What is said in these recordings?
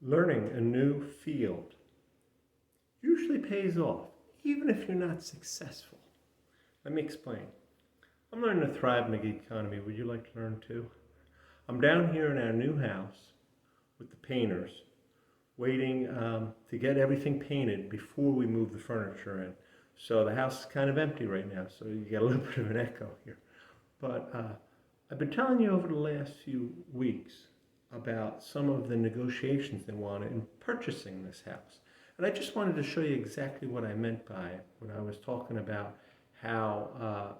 Learning a new field usually pays off, even if you're not successful. Let me explain. I'm learning to thrive in the gig economy. Would you like to learn too? I'm down here in our new house with the painters, waiting to get everything painted before we move the furniture in. So the house is kind of empty right now, so you get a little bit of an echo here. But I've been telling you over the last few weeks about some of the negotiations they wanted in purchasing this house. And I just wanted to show you exactly what I meant by it when I was talking about how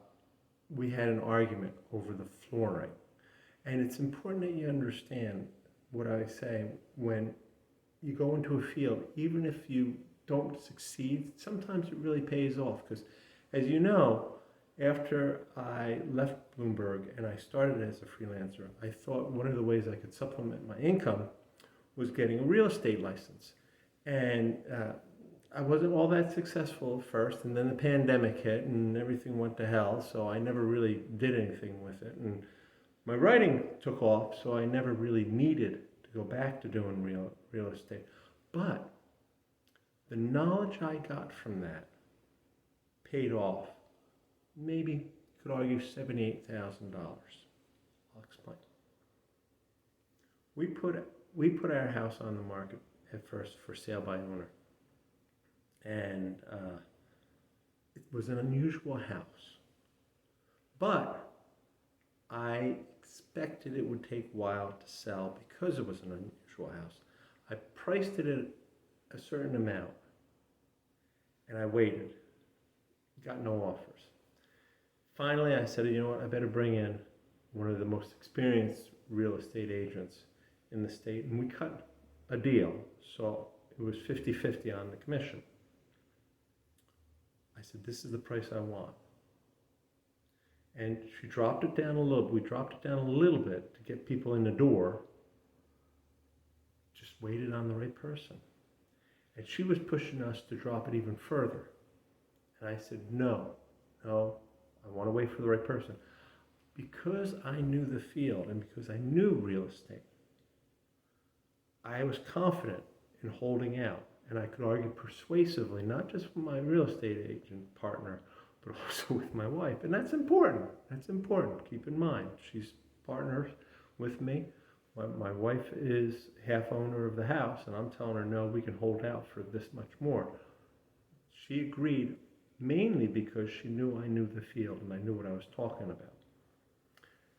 we had an argument over the flooring. And it's important that you understand what I say when you go into a field, even if you don't succeed, sometimes it really pays off. Because as you know, after I left Bloomberg and I started as a freelancer, I thought one of the ways I could supplement my income was getting a real estate license. And I wasn't all that successful at first, and then the pandemic hit and everything went to hell, so I never really did anything with it. And my writing took off, so I never really needed to go back to doing real estate. But the knowledge I got from that paid off. Maybe you could argue $78,000. I'll explain. We put our house on the market at first for sale by owner, and it was an unusual house. But I expected it would take a while to sell because it was an unusual house. I priced it at a certain amount, and I waited. Got no offers. Finally, I said, you know what, I better bring in one of the most experienced real estate agents in the state, and we cut a deal, so it was 50-50 on the commission. I said, this is the price I want. And she dropped it down a little. We dropped it down a little bit to get people in the door. Just waited on the right person. And she was pushing us to drop it even further. And I said, no, I want to wait for the right person. Because I knew the field and because I knew real estate, I was confident in holding out. And I could argue persuasively, not just with my real estate agent partner, but also with my wife. And that's important. That's important. Keep in mind, she's partners with me. My wife is half owner of the house, and I'm telling her, no, we can hold out for this much more. She agreed mainly because she knew I knew the field and I knew what I was talking about.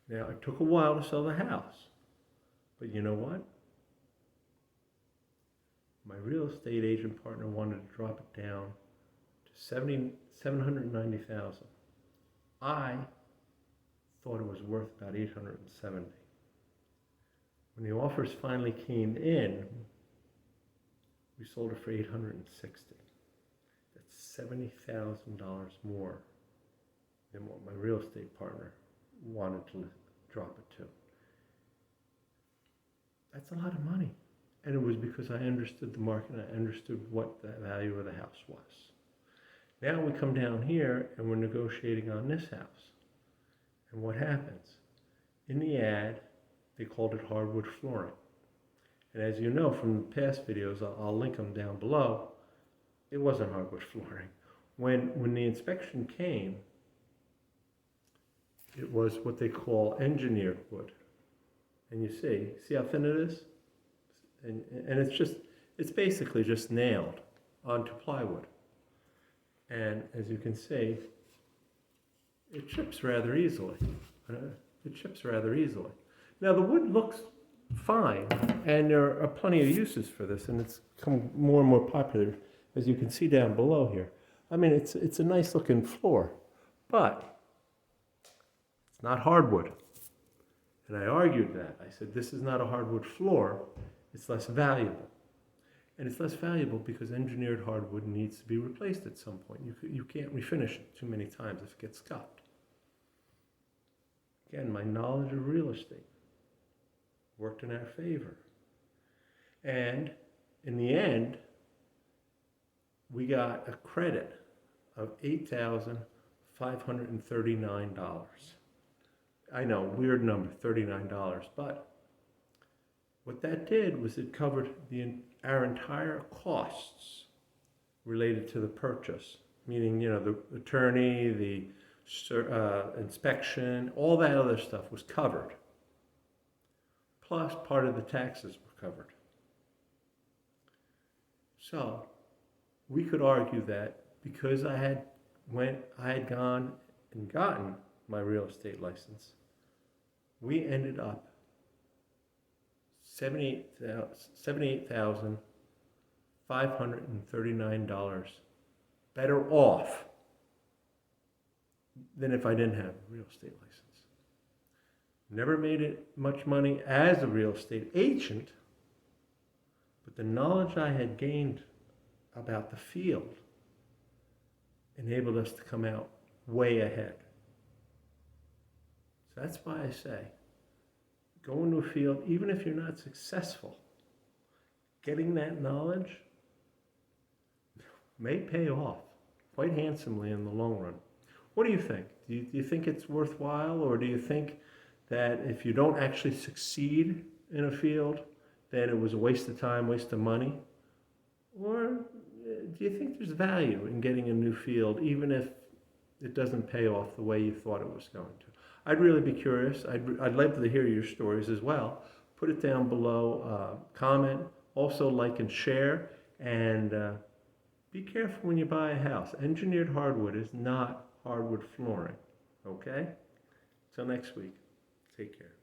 Now, it took a while to sell the house, but you know what? My real estate agent partner wanted to drop it down to $790,000. I thought it was worth about $870,000. When the offers finally came in, we sold it for $860,000. That's $70,000 more than what my real estate partner wanted to drop it to. That's a lot of money. And it was because I understood the market and I understood what the value of the house was. Now we come down here and we're negotiating on this house. And what happens? In the ad, they called it hardwood flooring. And as you know from the past videos, I'll link them down below, it wasn't hardwood flooring. When the inspection came, it was what they call engineered wood. And you see how thin it is? And it's basically just nailed onto plywood. And as you can see, it chips rather easily. Now the wood looks fine, and there are plenty of uses for this, and it's become more and more popular, as you can see down below here. I mean, it's a nice looking floor, but it's not hardwood. And I argued that. I said, this is not a hardwood floor, it's less valuable. And it's less valuable because engineered hardwood needs to be replaced at some point. You can't refinish it too many times if it gets scuffed. Again, my knowledge of real estate worked in our favor. And in the end, we got a credit of $8,539. I know, weird number, $39, but What that did was it covered our entire costs related to the purchase, meaning, the attorney, the inspection, all that other stuff was covered. Plus, part of the taxes were covered. So, we could argue that because I had gone and gotten my real estate license, we ended up $78,539 better off than if I didn't have a real estate license. Never made it much money as a real estate agent, but the knowledge I had gained about the field enabled us to come out way ahead. So that's why I say, go into a field, even if you're not successful, getting that knowledge may pay off quite handsomely in the long run. What do you think? Do you think it's worthwhile, or do you think that if you don't actually succeed in a field, that it was a waste of time, waste of money? Or do you think there's value in getting a new field, even if it doesn't pay off the way you thought it was going to? I'd really be curious. I'd love to hear your stories as well. Put it down below, comment, also like and share, and be careful when you buy a house. Engineered hardwood is not hardwood flooring, okay? Till next week, take care.